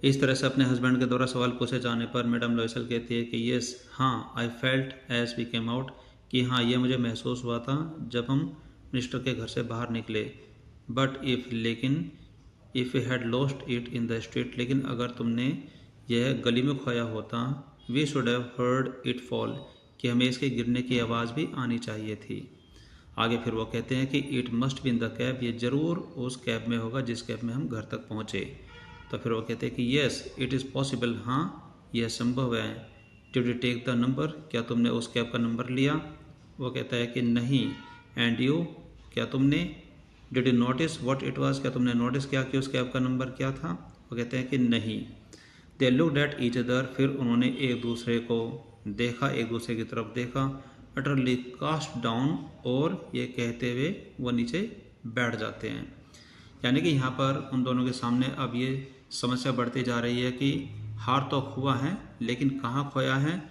इस तरह से अपने हस्बैंड के द्वारा सवाल पूछे जाने पर मैडम लॉयसल कहती है कि येस, हाँ, I felt as we came out, कि हाँ, ये मुझे महसूस हुआ था जब हम मिनिस्टर के घर से बाहर निकले। But if you had lost it in the street, लेकिन अगर तुमने यह गली में खोया होता, we should have heard it fall, कि हमें इसके गिरने की आवाज़ भी आनी चाहिए थी। आगे फिर वो कहते हैं कि it must be in the cab, ये ज़रूर उस कैब में होगा जिस कैब में हम घर तक पहुँचे। तो फिर वो कहते हैं कि येस इट इज़ पॉसिबल, हाँ, यह संभव है। Did you take the number, क्या तुमने उस कैब का नंबर लिया? वो कहता है कि नहीं। एंड यू, क्या तुमने? Did you notice what it was, क्या तुमने नोटिस किया कि उस कैब का नंबर क्या था? वो कहते हैं कि नहीं। They looked at each other, फिर उन्होंने एक दूसरे को देखा, एक दूसरे की तरफ देखा। अटरली कास्ट डाउन, और ये कहते हुए वो नीचे बैठ जाते हैं। यानी कि यहाँ पर उन दोनों के सामने अब ये समस्या बढ़ती जा रही है कि हार तो हुआ है लेकिन कहाँ खोया है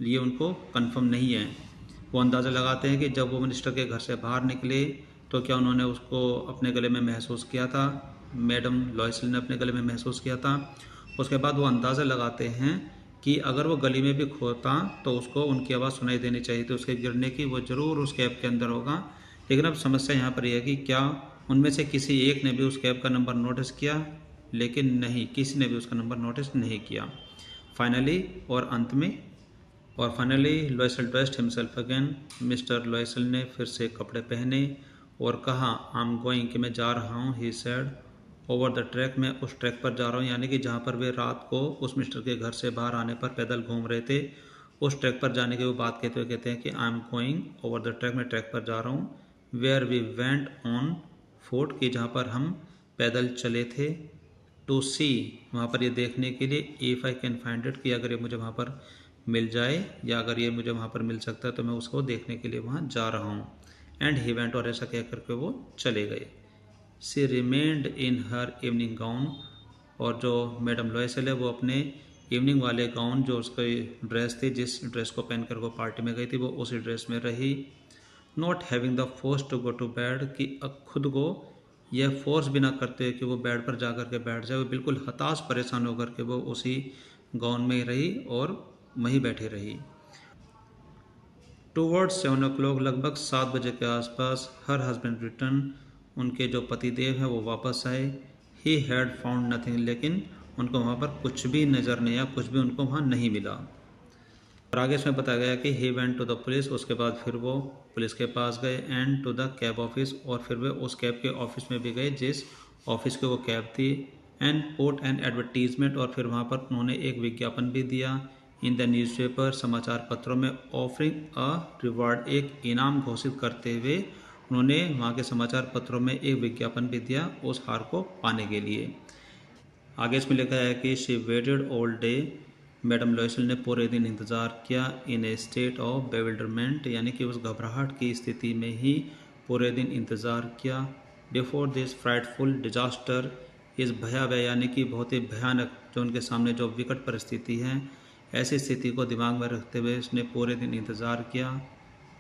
ये उनको कंफर्म नहीं है। वो अंदाज़ा लगाते हैं कि जब वो मिनिस्टर के घर से बाहर निकले तो क्या उन्होंने उसको अपने गले में महसूस किया था, मैडम लॉयसल ने अपने गले में महसूस किया था। उसके बाद वो अंदाज़ा लगाते हैं कि अगर वो गली में भी खोता तो उसको उनकी आवाज़ सुनाई देनी चाहिए थी उसके गिरने की, वो ज़रूर उस कैब के अंदर होगा। लेकिन अब समस्या यहाँ पर यह है कि क्या उनमें से किसी एक ने भी उस कैब का नंबर नोटिस किया? लेकिन नहीं, किसी ने भी उसका नंबर नोटिस नहीं किया। फाइनली और अंत में finally Loisel dressed himself again, mister Loisel ने फिर से कपड़े पहने और कहा, आई एम गोइंग, कि मैं जा रहा हूँ, he said, over the track, मैं उस ट्रैक पर जा रहा हूँ, यानी कि जहाँ पर वे रात को उस मिस्टर के घर से बाहर आने पर पैदल घूम रहे थे, उस ट्रैक पर जाने की वो बात कहते हुए कहते हैं कि I am going over the track, मैं ट्रैक पर जा रहा हूँ, where we went on foot, कि जहाँ पर हम पैदल चले थे, टू सी, वहाँ पर ये देखने के लिए, if I can find it, कि अगर ये मुझे वहाँ पर मिल जाए या अगर ये मुझे वहाँ पर मिल सकता है तो मैं उसको देखने के लिए वहाँ जा रहा हूँ। एंड ही वेंट, और ऐसा कह करके वो चले गए। She remained in her evening gown, और जो मैडम लॉयसल है वो अपने इवनिंग वाले गाउन, जो उसकी ड्रेस थी, जिस ड्रेस को पहनकर वो पार्टी में गई थी, वो उसी ड्रेस में रही। Not having the force to go to bed, कि अब खुद को यह फोर्स भी ना करते कि वो बेड पर जा कर के बैठ जाए, वो बिल्कुल हताश परेशान होकर के वो उसी गाउन में ही रही और वहीं बैठी रही। टूवर्ड्स 7 o'clock, लगभग 7 बजे के आसपास, हर हस्बैंड रिटर्न, उनके जो पतिदेव हैं वो वापस आए। ही हैड फाउंड नथिंग, लेकिन उनको वहाँ पर कुछ भी नज़र नहीं आया, कुछ भी उनको वहाँ नहीं मिला। और आगे इसमें बताया गया कि he went to the police, उसके बाद फिर वो पुलिस के पास गए, and to the cab office, और फिर वे उस कैब के ऑफिस में भी गए जिस ऑफिस की वो कैब थी, एंड पुट एन एडवर्टीजमेंट, और फिर वहाँ पर उन्होंने एक विज्ञापन भी दिया, इन द न्यूज़पेपर, समाचार पत्रों में, ऑफरिंग अ रिवार्ड, एक इनाम घोषित करते हुए उन्होंने वहाँ के समाचार पत्रों में एक विज्ञापन भी दिया उस हार को पाने के लिए। आगे इसमें लिखा है कि she waited all day, madam Loisel ने पूरे दिन इंतज़ार किया, इन ए स्टेट ऑफ बेविल्डरमेंट, यानी कि उस घबराहट की स्थिति में ही पूरे दिन इंतज़ार किया। बिफोर दिस फ्राइटफुल डिजास्टर, इस भयावह यानी कि बहुत ही भयानक जो उनके सामने जो विकट परिस्थिति है, ऐसी स्थिति को दिमाग में रखते हुए उसने पूरे दिन इंतज़ार किया।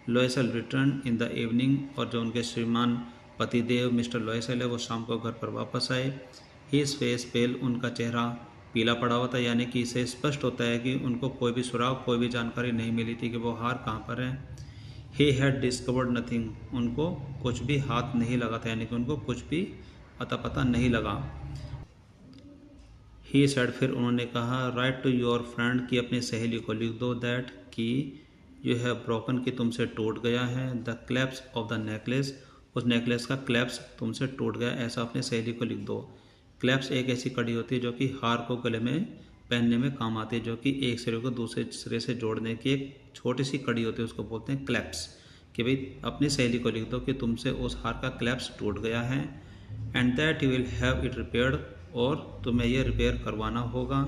लॉयसल रिटर्न इन द इवनिंग, और जो उनके श्रीमान पतिदेव मिस्टर लॉयसल है वो शाम को घर पर वापस आए। हिज फेस पेल, उनका चेहरा पीला पड़ा हुआ था, यानी कि इससे स्पष्ट होता है कि उनको कोई भी सुराग, कोई भी जानकारी नहीं मिली थी कि वो हार कहाँ पर है। ही हैड डिस्कवर्ड नथिंग, उनको कुछ भी हाथ नहीं लगा था, यानी कि उनको कुछ भी अता पता नहीं लगा। ही सेड, फिर उन्होंने कहा, राइट टू योर फ्रेंड, कि अपनी सहेली को लिख दो, दैट, कि यू हैव ब्रोकन, कि तुमसे टूट गया है, the clasps of the necklace, उस नेकलेस का क्लैप्स तुमसे टूट गया, ऐसा अपनी सहेली को लिख दो। क्लैप्स एक ऐसी कड़ी होती है जो कि हार को गले में पहनने में काम आती है, जो कि एक सिरे को दूसरे सिरे से जोड़ने की एक छोटी सी कड़ी होती है, उसको बोलते हैं क्लैप्स। कि भाई अपनी सहेली को लिख दो कि तुमसे उस हार का क्लैप्स टूट गया है, and that you will have it repaired, और तुम्हें यह रिपेयर करवाना होगा।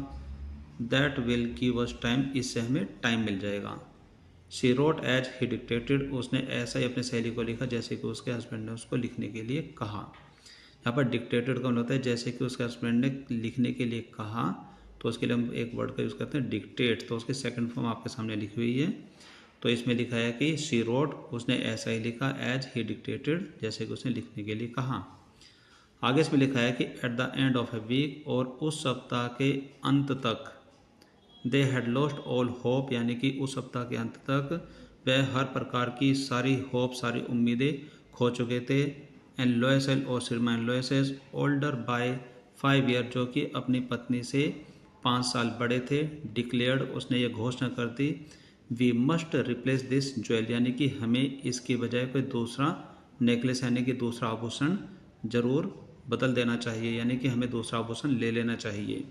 That will give us time, इससे हमें टाइम मिल जाएगा। She wrote as he dictated, उसने ऐसा ही अपने सहेली को लिखा जैसे कि उसके हस्बैंड ने उसको लिखने के लिए कहा। यहाँ पर डिक्टेटेड का होता है जैसे कि उसके हस्बैंड ने लिखने के लिए कहा, तो उसके लिए हम एक वर्ड का यूज़ करते हैं डिक्टेट, तो उसकी सेकंड फॉर्म आपके सामने लिखी हुई है। तो इसमें लिखा है कि शी रोट, उसने ऐसा ही लिखा, एज ही डिक्टेटेड, जैसे कि उसने लिखने के लिए कहा। आगे इसमें लिखा है कि at the end of a week, और उस सप्ताह के अंत तक, they had lost all hope, यानी कि उस सप्ताह के अंत तक वह हर प्रकार की सारी होप, सारी उम्मीदें खो चुके थे। एंड लोएसेल, और श्रीमान लोएसेस, ओल्डर बाय 5 ईयर, जो कि अपनी पत्नी से 5 साल बड़े थे, डिक्लेयर्ड, उसने ये घोषणा कर दी, we must replace this jewel, यानी कि हमें इसकी बजाय कोई दूसरा नेकलेस यानी कि दूसरा आभूषण जरूर बदल देना चाहिए, यानी कि हमें दूसरा आभूषण ले लेना चाहिए।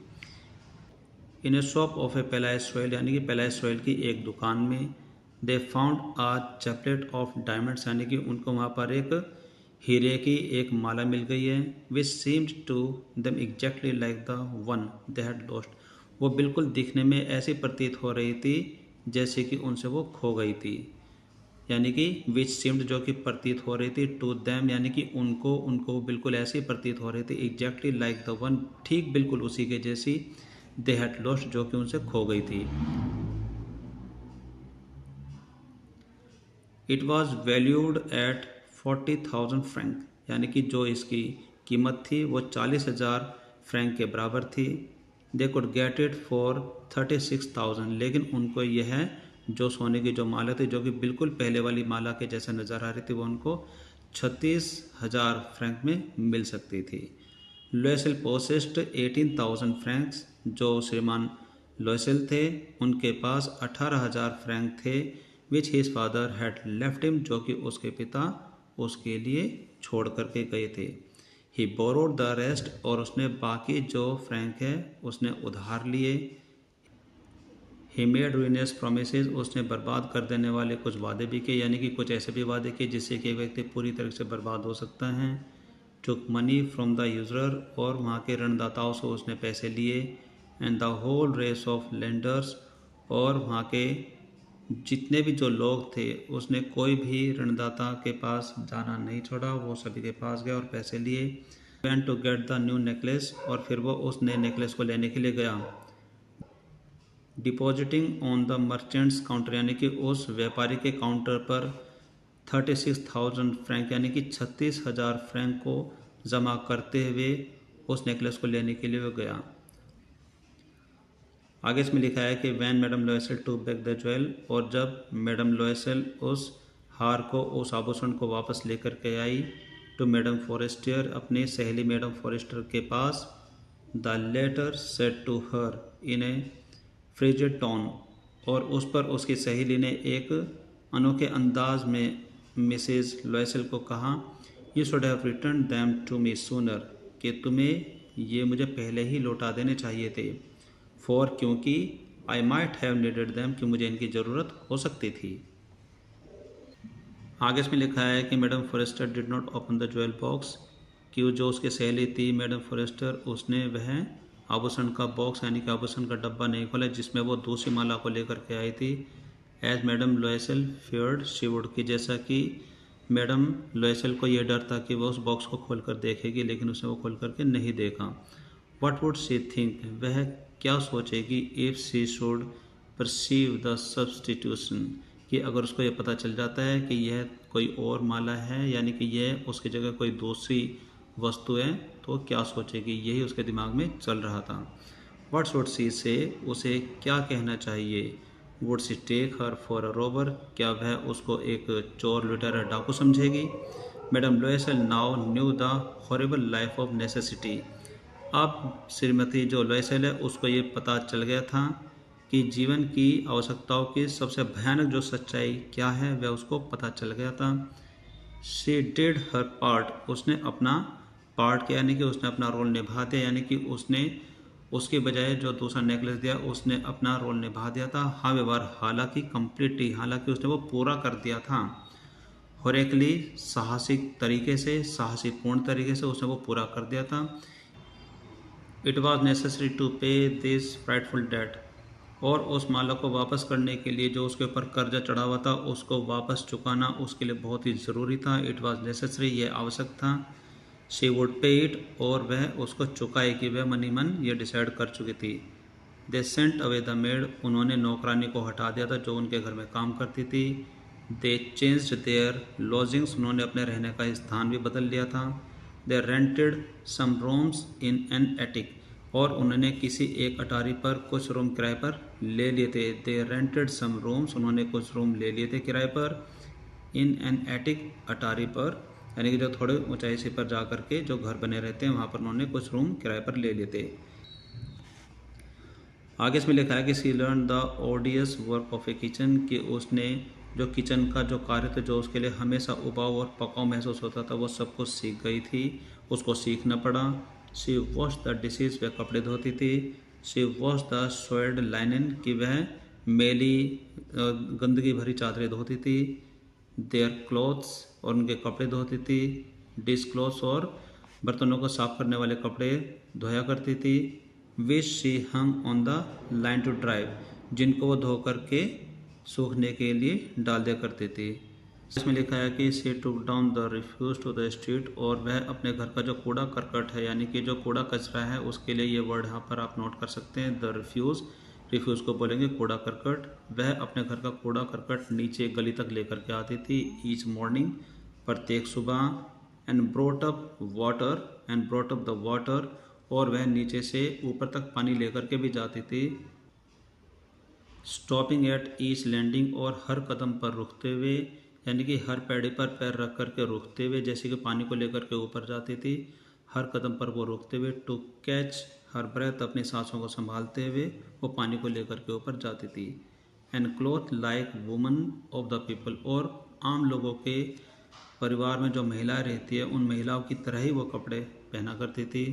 In a shop of a Palace Royal, यानी कि पैलेस रॉयल की एक दुकान में, they found a chaplet of diamonds, यानी कि उनको वहाँ पर एक हीरे की एक माला मिल गई है, which seemed to them exactly like the one they had lost, वो बिल्कुल दिखने में ऐसी प्रतीत हो रही थी जैसे कि उनसे वो खो गई थी, यानी कि विच सीम्ड जो कि प्रतीत हो रही थी, टू दैम यानी कि उनको बिल्कुल ऐसी प्रतीत हो रही थी, एग्जैक्टली लाइक द वन, ठीक बिल्कुल उसी के जैसी, दे हैड लॉस्ट, जो कि उनसे खो गई थी। It was valued at 40,000 Frank, यानी कि जो इसकी कीमत थी वो 40,000 फ्रैंक के बराबर थी। They could get it for 36,000, लेकिन उनको यह जो सोने की जो माला थी, जो कि बिल्कुल पहले वाली माला के जैसा नज़र आ रही थी, वो उनको 36,000 फ्रैंक में मिल सकती थी। लोएसेल पोसेस्ड 18,000 फ्रैंक्स, जो श्रीमान लोएसेल थे उनके पास 18,000 फ्रैंक थे, विच his father had left him, जो कि उसके पिता उसके लिए छोड़ करके गए थे। ही बोरोड द रेस्ट, और उसने बाकी जो फ्रैंक है उसने उधार लिए। ही मेड रूइनियस प्रोमिसेस, उसने बर्बाद कर देने वाले कुछ वादे भी किए, यानी कि कुछ ऐसे भी वादे किए जिससे कि एक व्यक्ति पूरी तरह से बर्बाद हो सकता है। Took money from the user, और वहाँ के ऋणदाताओं से उसने पैसे लिए। And the whole race of lenders, और वहाँ के जितने भी जो लोग थे उसने कोई भी ऋणदाता के पास जाना नहीं छोड़ा, वो सभी के पास गया और पैसे लिए। Went to get the new necklace, और फिर वो उस नए नेकलेस को लेने के लिए गया। Depositing on the merchants counter, यानी कि उस व्यापारी के काउंटर पर 36,000 फ्रैंक यानी कि 36,000 फ्रैंक को जमा करते हुए उस नेकलेस को लेने के लिए वो गया। आगे इसमें लिखा है कि when madam Loisel took back the jewel, और जब मैडम लोएसेल उस हार को, उस आभूषण को वापस लेकर के आई, टू मैडम फॉरेस्टियर, अपनी सहेली मैडम फॉरेस्टर के पास, the latter said to her in a frigid tone, और उस पर उसकी सहेली ने एक अनोखे अंदाज में मिसेज लोएसेल को कहा, you should have return them to me sooner, कि तुम्हें ये मुझे पहले ही लौटा देने चाहिए थे। फॉर, क्योंकि I might have needed them, कि मुझे इनकी ज़रूरत हो सकती थी। आगे इसमें लिखा है कि madam Forestier did not open the jewel box, कि जो उसकी सहेली थी मैडम फॉरेस्टर, उसने वह आभूषण का बॉक्स यानी कि आभूषण का डब्बा नहीं खोला जिसमें वो दूसरी माला को लेकर के आई थी। As madam Loisel feared she would, की जैसा कि मैडम लोएसेल को यह डर था कि वह उस बॉक्स को खोलकर देखेगी, लेकिन उसने वो खोल करके नहीं देखा। व्हाट वुड शी थिंक, वह क्या सोचेगी, if she should perceive the substitution, कि अगर उसको ये पता चल जाता है कि यह कोई और माला है, यानी कि यह उसकी जगह कोई दूसरी वस्तु है, तो क्या सोचेगी, यही उसके दिमाग में चल रहा था। व्हाट शुड शी से, उसे क्या कहना चाहिए। Would she take her for a robber, क्या वह उसको एक चोर, लुटेरा, डाकू समझेगी। Madam Loisel now knew the horrible life of necessity, अब श्रीमती जो लोएसेल है उसको ये पता चल गया था कि जीवन की आवश्यकताओं की सबसे भयानक जो सच्चाई क्या है, वह उसको पता चल गया था। शी डिड हर पार्ट, उसने अपना पार्ट किया, यानी कि उसने अपना रोल निभा दिया, यानी कि उसने उसके बजाय जो दूसरा नेकलेस दिया उसने अपना रोल निभा दिया था। हाँ व्यवहार, हालांकि कम्प्लीटली, हालांकि उसने वो पूरा कर दिया था। होरेकली, साहसिक तरीके से, साहसीपूर्ण तरीके से उसने वो पूरा कर दिया था। इट वॉज नेसेसरी टू पे दिस फ्राइटफुल डेट, और उस माला को वापस करने के लिए जो उसके ऊपर कर्जा चढ़ा हुआ था उसको वापस चुकाना उसके लिए बहुत ही ज़रूरी था। इट वॉज नेसेसरी, यह आवश्यक था। शी वुड पे इट, और वह उसको चुकाएगी, वह मनी मन ये डिसाइड कर चुकी थी। They sent away the made, उन्होंने नौकरानी को हटा दिया था जो उनके घर में काम करती थी। दे चेंज्ड देयर लॉजिंग्स, उन्होंने अपने रहने का स्थान भी बदल लिया था। They rented some rooms in an attic, और उन्होंने किसी एक अटारी पर कुछ रूम किराए पर ले लिए थे। दे रेंटेड सम रूम्स, उन्होंने कुछ रूम ले लिए थे किराए पर, इन एन एटिक, अटारी पर, यानी कि जो थोड़े ऊंचाई से पर जा करके जो घर बने रहते हैं वहाँ पर उन्होंने कुछ रूम किराए पर ले लिए थे। आगे इसमें लिखा है कि she learned the odious work of a kitchen, कि उसने जो किचन का जो कार्य था जो उसके लिए हमेशा उबाऊ और पकाऊ महसूस होता था वो सब कुछ सीख गई थी, उसको सीखना पड़ा। शी वॉश द डिशेज, वह कपड़े धोती थी। शी वॉश द सोइल्ड लाइनन, कि वह मेली गंदगी भरी चादरें धोती थी। देयर क्लॉथ्स, और उनके कपड़े धोती थी। डिश क्लॉथ्स, और बर्तनों को साफ करने वाले कपड़े धोया करती थी। Which she hung on the line to drive, जिनको वो धो करके सूखने के लिए डाल दिया करती थी। इसमें लिखा है कि she took down the refuse to the street, और वह अपने घर का जो कूड़ा करकट है यानी कि जो कूड़ा कचरा है उसके लिए ये वर्ड यहाँ पर आप नोट कर सकते हैं, द रिफ्यूज। रिफ्यूज को बोलेंगे कूड़ा करकट। वह अपने घर का कूड़ा करकट नीचे गली तक लेकर के आती थी ईच मॉर्निंग, प्रत्येक सुबह। And brought up water, and brought up the water, और वह नीचे से ऊपर तक पानी लेकर के भी जाती थी। स्टॉपिंग एट ईच लैंडिंग, और हर कदम पर रुकते हुए, यानी कि हर पैड़ी पर पैर रख करके रुकते हुए, जैसे कि पानी को लेकर के ऊपर जाती थी, हर कदम पर वो रुकते हुए। टू कैच हर ब्रेथ, अपनी सांसों को संभालते हुए वो पानी को लेकर के ऊपर जाती थी। And cloth like woman of the people, और आम लोगों के परिवार में जो महिलाएं रहती है उन महिलाओं की तरह ही वो कपड़े पहना करती थी।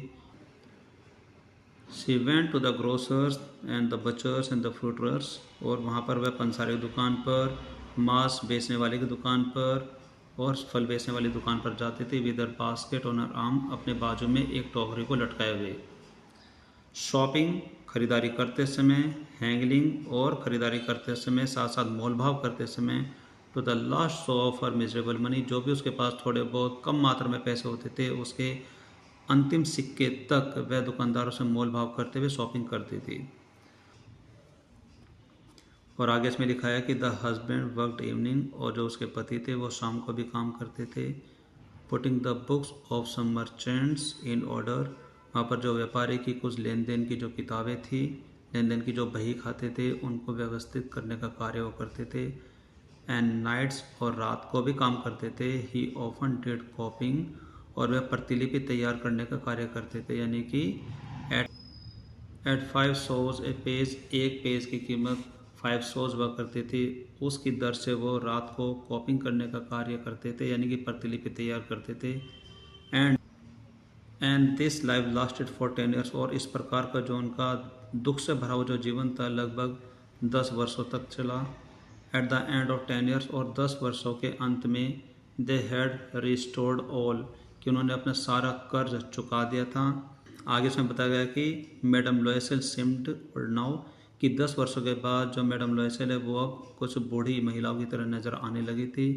She went to the grocers and the butchers and the fruiterers, और वहाँ पर वह पंसारी की दुकान पर, मांस बेचने वाले की दुकान पर और फल बेचने वाली दुकान पर जाती थी। With her basket on her arm, अपने बाजू में एक टोकरी को लटकाए हुए। शॉपिंग, खरीदारी करते समय। हैंगलिंग, और खरीदारी करते समय साथ साथ मोल भाव करते समय। To the last show of her miserable money, जो भी उसके पास थोड़े बहुत कम मात्रा में पैसे होते थे उसके अंतिम सिक्के तक वह दुकानदारों से मोल भाव करते हुए शॉपिंग करती थी। और आगे इसमें लिखा है कि द हस्बैंड वर्कड इवनिंग, और जो उसके पति थे वो शाम को भी काम करते थे। Putting the books of some merchants in order, वहाँ पर जो व्यापारी की कुछ लेन देन की जो किताबें थी, लेन देन की जो बही खाते थे उनको व्यवस्थित करने का कार्य वो करते थे। एंड नाइट्स, और रात को भी काम करते थे। ही ऑफन डिड कॉपिंग, और वह प्रतिलिपि तैयार करने का कार्य करते थे, यानी कि एट 5 सौज ए पेज, एक पेज की कीमत 5 सौज हुआ करती थी, उसकी दर से वो रात को कॉपिंग करने का कार्य करते थे, यानी कि प्रतिलिपि तैयार करते थे। And this life lasted for 10 years, और इस प्रकार का जो उनका दुख से भरा हुआ जो जीवन था लगभग 10 वर्षों तक चला। Eight the end of 10 years, और 10 वर्षों के अंत में, दे हैड रिस्टोर्ड ऑल, कि उन्होंने अपना सारा कर्ज चुका दिया था। आगे इसमें बताया गया कि मैडम लॉयसेल सिम्ड नाउ, कि 10 वर्षों के बाद जो मैडम लॉयसेल है वो अब कुछ बूढ़ी महिलाओं की तरह नज़र आने लगी थी।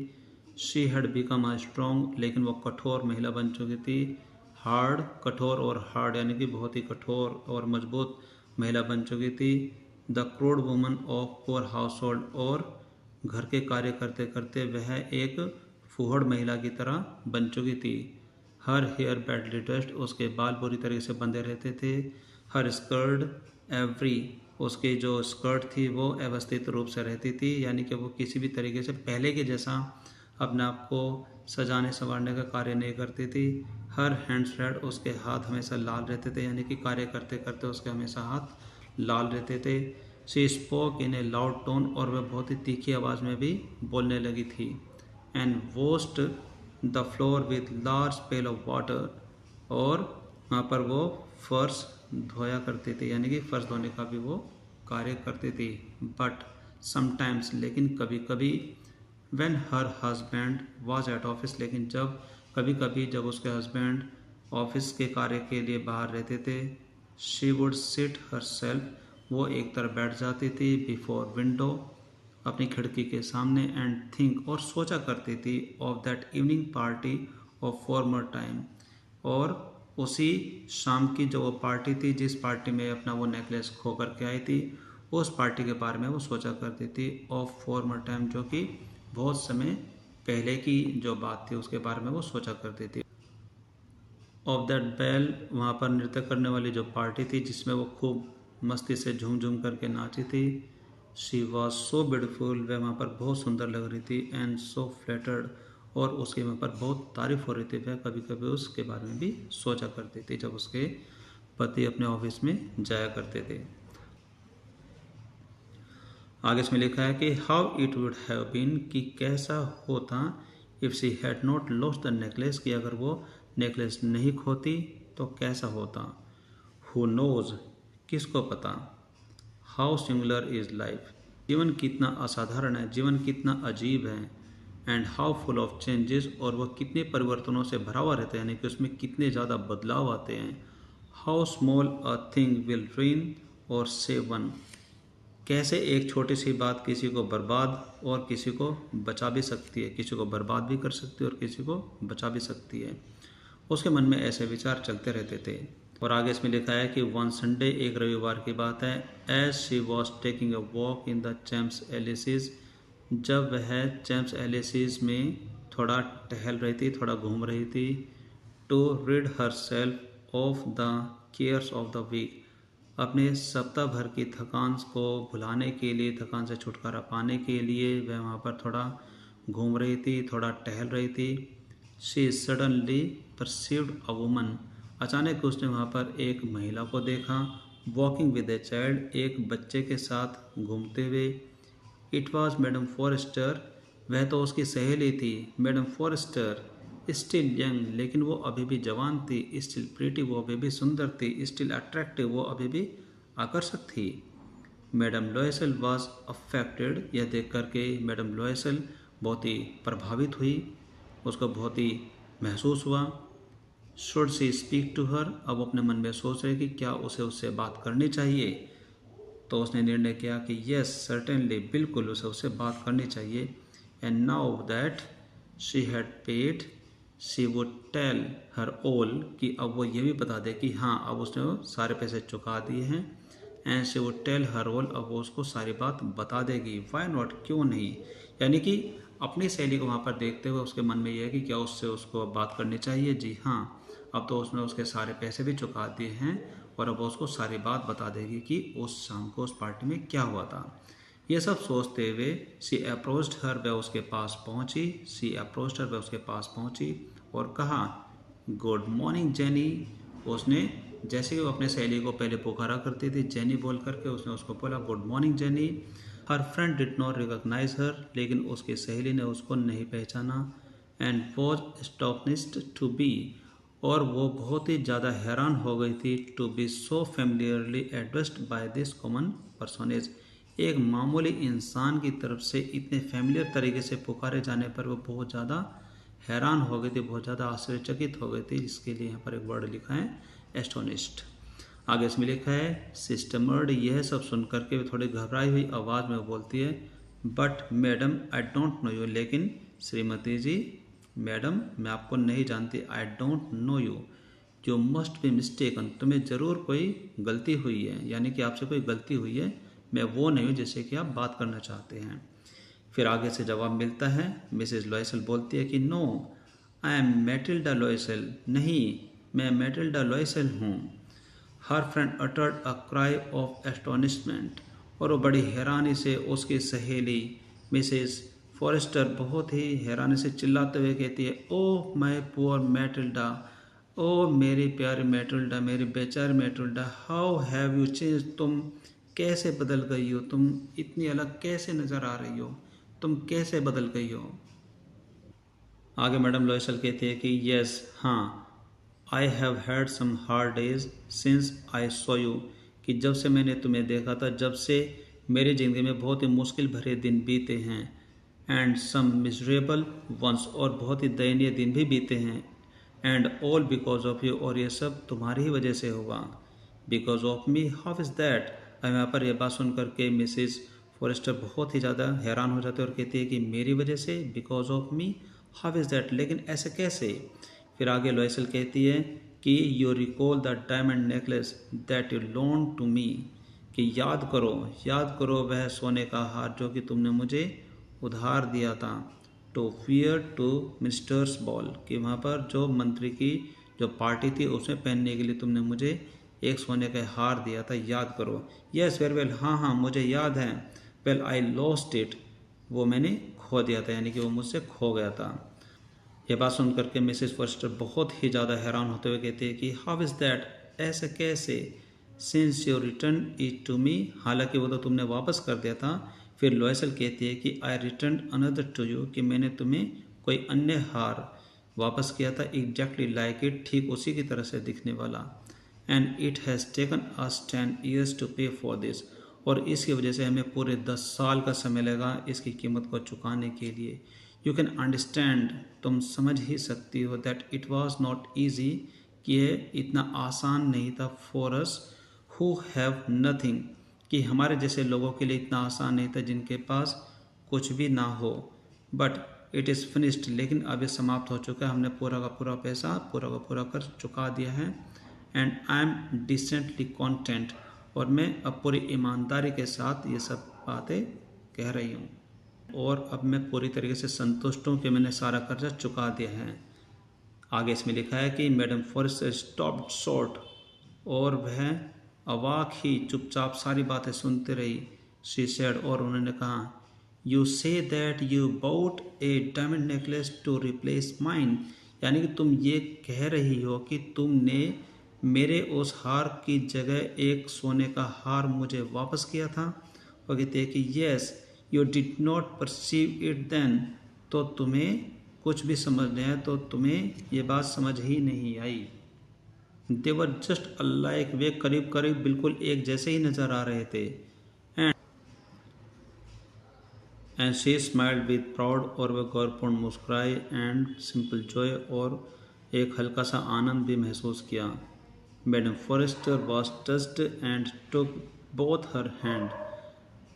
She had become a strong, लेकिन वो कठोर महिला बन चुकी थी। हार्ड, कठोर, और हार्ड यानी कि बहुत ही कठोर और मजबूत महिला बन चुकी थी। The crude woman of poor house hold, और घर के कार्य करते करते वह एक फूहड़ महिला की तरह बन चुकी थी। हर हेयर बैडली ड्रेस्ड, उसके बाल बुरी तरीके से बंधे रहते थे। हर स्कर्ट एवरी, उसकी जो स्कर्ट थी वो व्यवस्थित रूप से रहती थी, यानी कि वो किसी भी तरीके से पहले के जैसा अपने आप को सजाने संवारने का कार्य नहीं करती थी। हर हैंड्स रेड, उसके हाथ हमेशा लाल रहते थे, यानी कि कार्य करते करते उसके हमेशा हाथ लाल रहते थे। She spoke in A loud tone, और वह बहुत ही तीखी आवाज़ में भी बोलने लगी थी। And washed the floor with large pail of water, और वहाँ पर वो फर्श धोया करते थे, यानी कि फर्श धोने का भी वो कार्य करते थे। बट समटाइम्स, लेकिन कभी कभी, when her husband was at office, लेकिन जब कभी कभी जब उसके हस्बैंड ऑफिस के कार्य के लिए बाहर रहते थे, she would sit her self, वो एक तरफ बैठ जाती थी, बिफोर विंडो, अपनी खिड़की के सामने, एंड थिंक, और सोचा करती थी, of that evening party of former time, और उसी शाम की जो वो पार्टी थी जिस पार्टी में अपना वो नेकलेस खो करके आई थी, उस पार्टी के बारे में वो सोचा करती थी। ऑफ फॉर्मर टाइम, जो कि बहुत समय पहले की जो बात थी उसके बारे में वो सोचा करती थी। ऑफ दैट बेल, वहाँ पर नृत्य करने वाली जो पार्टी थी जिसमें वो खूब मस्ती से झूम झूम करके नाची थी। शी वॉज सो ब्यूटिफुल, वह वहाँ पर बहुत सुंदर लग रही थी। एंड सो फ्लैटर्ड, और उसकी वहाँ पर बहुत तारीफ हो रही थी। वह कभी कभी उसके बारे में भी सोचा करती थी जब उसके पति अपने ऑफिस में जाया करते थे। आगे इसमें लिखा है कि how it would have been, कि कैसा होता if she had not lost the necklace, कि अगर वो नेकलेस नहीं खोती तो कैसा होता। हु नोज, किसको पता। हाउ सिंगुलर इज़ लाइफ, जीवन कितना असाधारण है, जीवन कितना अजीब है। And how full of changes, और वह कितने परिवर्तनों से भरा हुआ रहता है, यानी कि उसमें कितने ज़्यादा बदलाव आते हैं। How small a thing will ruin और सेव वन, कैसे एक छोटी सी बात किसी को बर्बाद और किसी को बचा भी सकती है, किसी को बर्बाद भी कर सकती है और किसी को बचा भी सकती है। उसके मन में ऐसे विचार चलते रहते थे। और आगे इसमें लिखा है कि वन संडे, एक रविवार की बात है, as she was taking a walk in the Champs Elysees, जब वह चैम्प्स एलिसीज में थोड़ा टहल रही थी, थोड़ा घूम रही थी। To rid herself of the cares of the week, अपने सप्ताह भर की थकान को भुलाने के लिए, थकान से छुटकारा पाने के लिए वह वहाँ पर थोड़ा घूम रही थी, थोड़ा टहल रही थी। She suddenly perceived a woman, अचानक उसने वहाँ पर एक महिला को देखा। वॉकिंग विद ए चाइल्ड, एक बच्चे के साथ घूमते हुए। इट वॉज मैडम फॉरेस्टर, वह तो उसकी सहेली थी। मैडम फॉरेस्टर स्टिल यंग, लेकिन वो अभी भी जवान थी। स्टिल प्रीटी, वो अभी भी सुंदर थी। स्टिल अट्रैक्टिव, वो अभी भी आकर्षक थी। मैडम लोएसल वॉज अफेक्टेड, यह देख करके मैडम लोएसल बहुत ही प्रभावित हुई, उसको बहुत ही महसूस हुआ। Should she speak to her, अब अपने मन में सोच रहे कि क्या उसे उससे बात करनी चाहिए। तो उसने निर्णय किया कि यस सर्टेनली, बिल्कुल उसे उससे बात करनी चाहिए। And now that she had paid, she would tell her all, कि अब वो ये भी बता दे कि हाँ अब उसने वो सारे पैसे चुका दिए हैं। And she would tell her all, अब वो उसको सारी बात बता देगी। वाई नॉट, क्यों नहीं, यानी कि अपनी सहेली को वहाँ पर देखते हुए उसके मन में यह है कि क्या उससे उसको बात करनी चाहिए। जी हाँ, अब तो उसने उसके सारे पैसे भी चुका दिए हैं और अब वो उसको सारी बात बता देगी कि उस शाम को उस पार्टी में क्या हुआ था। ये सब सोचते हुए सी अप्रोच्ड हर, वह उसके पास पहुंची। सी अप्रोच्ड हर, वह उसके पास पहुंची और कहा गुड मॉर्निंग जेनी। उसने, जैसे कि वो अपने सहेली को पहले पुकारा करती थी जेनी बोल करके, उसने उसको बोला good morning Jeanne. Her friend did not recognize her, लेकिन उसकी सहेली ने उसको नहीं पहचाना। And was astonished to be, और वो बहुत ही ज़्यादा हैरान हो गई थी। To be so familiarly addressed by this common personage, एक मामूली इंसान की तरफ से इतने फेमिलियर तरीके से पुकारे जाने पर वो बहुत ज़्यादा हैरान हो गई थी, बहुत ज़्यादा आश्चर्यचकित हो गई थी, जिसके लिए यहाँ पर एक वर्ड लिखा है एस्टोनिश्ड। आगे इसमें लिखा है सिस्टमर्ड, यह सब सुन करके वे थोड़ी घबराई हुई आवाज़ में बोलती है but madam I don't know you, लेकिन श्रीमती जी, मैडम मैं आपको नहीं जानती। I don't know you, you must be mistaken, तुम्हें ज़रूर कोई गलती हुई है, यानी कि आपसे कोई गलती हुई है, मैं वो नहीं हूँ जिससे कि आप बात करना चाहते हैं। फिर आगे से जवाब मिलता है, मिसेज लॉयसल बोलती है कि नो आई एम मैटिल्डा लॉयसल, नहीं मैं मैटिल्डा लॉयसल हूँ। हर friend uttered a cry of astonishment, और वो बड़ी हैरानी से उसकी सहेली मिसेज फॉरेस्टर बहुत ही हैरानी से चिल्लाते हुए कहती है ओह माय पुअर मैटिल्डा, ओ मेरी प्यारी मैटिल्डा, मेरी बेचारी Matilda, how have you change, तुम कैसे बदल गई हो, तुम इतनी अलग कैसे नज़र आ रही हो, तुम कैसे बदल गई हो। आगे मैडम लॉयसल कहती है कि यस हाँ, I have had some hard days since I saw you, कि जब से मैंने तुम्हें देखा था, जब से मेरी ज़िंदगी में बहुत ही मुश्किल भरे दिन बीते हैं। एंड सम मिजरेबल वंस, और बहुत ही दयनीय दिन भी बीते हैं। And all because of you, और ये सब तुम्हारी ही वजह से होगा। Because of me, how is that. अब यहाँ पर यह बात सुन करके मिसिज फॉरेस्टर बहुत ही ज़्यादा हैरान हो जाते हैं और कहती है कि मेरी वजह से, because of me, how is that, लेकिन ऐसे कैसे। फिर आगे लॉयसल कहती है कि you recall the diamond necklace that you loan to me, कि याद करो वह सोने का हार जो कि तुमने मुझे उधार दिया था। To wear to minister's ball, कि वहाँ पर जो मंत्री की जो पार्टी थी उसमें पहनने के लिए तुमने मुझे एक सोने का हार दिया था, याद करो। यस वेरी वेल, हाँ हाँ मुझे याद है। वेल आई लॉस्ट इट, वो मैंने खो दिया था, यानी कि वो मुझसे खो गया था। ये बात सुन करके मिसेस फॉरेस्टर बहुत ही ज़्यादा हैरान होते हुए कहती है कि हाउ इज़ दैट, ऐसे कैसे, since you return it to me, हालांकि वो तो तुमने वापस कर दिया था। फिर लोएसल कहती है कि आई रिटर्न अनदर टू यू, कि मैंने तुम्हें कोई अन्य हार वापस किया था, एग्जैक्टली लाइक इट, ठीक उसी की तरह से दिखने वाला। And it has taken us 10 years to pay for this, और इसकी वजह से हमें पूरे 10 साल का समय लगा इसकी कीमत को चुकाने के लिए। यू कैन अंडरस्टैंड, तुम समझ ही सकती हो, that it was not easy, कि ये इतना आसान नहीं था, for us who have nothing, कि हमारे जैसे लोगों के लिए इतना आसान नहीं था जिनके पास कुछ भी ना हो। बट इट इज़ फिनिश्ड, लेकिन अब ये समाप्त हो चुका है, हमने पूरा का पूरा पैसा पूरा का पूरा कर चुका दिया है। And I am decently content, और मैं अब पूरी ईमानदारी के साथ ये सब बातें कह रही हूँ, और अब मैं पूरी तरीके से संतुष्ट हूँ कि मैंने सारा कर्जा चुका दिया है। आगे इसमें लिखा है कि मैडम फॉरेस्टर स्टॉप्ड शॉर्ट, और वह अवाक ही चुपचाप सारी बातें सुनते रही। शी सेड, और उन्होंने कहा, you say that you bought a diamond necklace to replace mine, यानी कि तुम ये कह रही हो कि तुमने मेरे उस हार की जगह एक सोने का हार मुझे वापस किया था। वो कहते हैं कि yes you did not perceive it then, तो तुम्हें कुछ भी समझ नहीं आया, तो तुम्हें ये बात समझ ही नहीं आई। देवर जस्ट अलाइक, वे करीब करीब बिल्कुल एक जैसे ही नजर आ रहे थे। And she smiled with proud, और वह गौरवपूर्ण मुस्कुराए, एंड सिंपल जॉय, और एक हल्का सा आनंद भी महसूस किया। Madame Forestier was touched and took both her hand,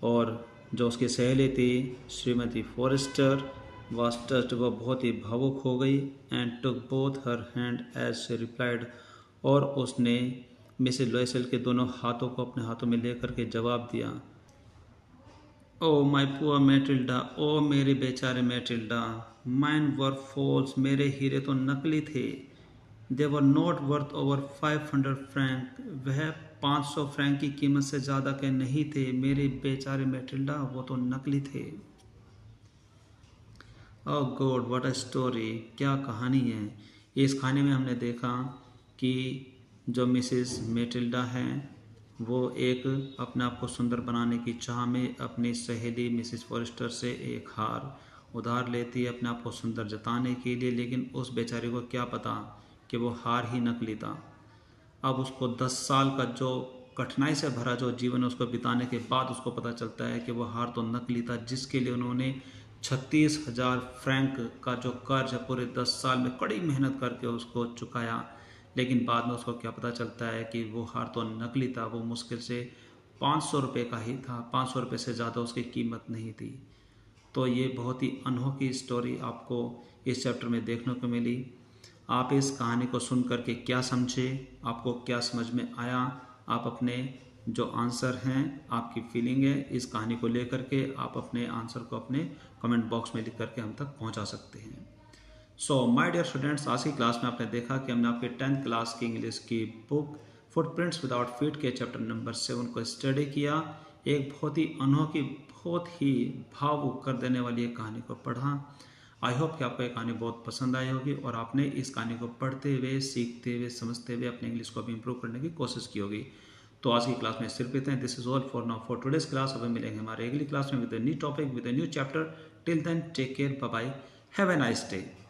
और जो उसकी सहेली थी श्रीमती फॉरेस्टर वॉज टच्ड, वह बहुत ही भावुक हो गई। And took both her hand as she replied, और उसने मिसेस लोएसल के दोनों हाथों को अपने हाथों में लेकर के जवाब दिया, ओ माई पुअर मैटिल्डा, ओ मेरे बेचारे मैटिल्डा, माइन वर फॉल्स, मेरे हीरे तो नकली थे। They were not worth over 500 franc, वह 500 फ्रैंक की कीमत से ज़्यादा के नहीं थे, मेरे बेचारे मैटिल्डा, वो तो नकली थे। ओह गॉड व्हाट अ स्टोरी, क्या कहानी है। इस कहानी में हमने देखा कि जो मिसेस मैटिल्डा हैं वो एक अपने आप को सुंदर बनाने की चाह में अपनी सहेली मिसेस फॉरेस्टर से एक हार उधार लेती है अपने आप को सुंदर जताने के लिए, लेकिन उस बेचारी को क्या पता कि वो हार ही नकली था। अब उसको 10 साल का जो कठिनाई से भरा जो जीवन उसको बिताने के बाद उसको पता चलता है कि वो हार तो नकली था, जिसके लिए उन्होंने 36,000 फ्रैंक का जो कर्ज है पूरे 10 साल में कड़ी मेहनत करके उसको चुकाया। लेकिन बाद में उसको क्या पता चलता है कि वो हार तो नकली था, वो मुश्किल से 500 रुपये का ही था, 500 रुपये से ज़्यादा उसकी कीमत नहीं थी। तो ये बहुत ही अनोखी स्टोरी आपको इस चैप्टर में देखने को मिली। आप इस कहानी को सुन करके क्या समझे, आपको क्या समझ में आया, आप अपने जो आंसर हैं, आपकी फीलिंग है इस कहानी को लेकर के, आप अपने आंसर को अपने कमेंट बॉक्स में लिख करके हम तक पहुंचा सकते हैं। सो माय डियर स्टूडेंट्स, आज की क्लास में आपने देखा कि हमने आपके 10th क्लास की इंग्लिश की बुक फुटप्रिंट्स विदाउट फीट के चैप्टर नंबर 7 को स्टडी किया। एक बहुत ही अनोखी, बहुत ही भावुक कर देने वाली एक कहानी को पढ़ा। आई होप कि आपको ये कहानी बहुत पसंद आई होगी और आपने इस कहानी को पढ़ते हुए, सीखते हुए, समझते हुए अपने इंग्लिश को भी इम्प्रूव करने की कोशिश की होगी। तो आज की क्लास में सिर्फ इतना है। This is all for now for today's class. अब मिलेंगे हमारे अगली क्लास में with a new topic, with a new chapter. Till then take care, bye bye, have a nice day.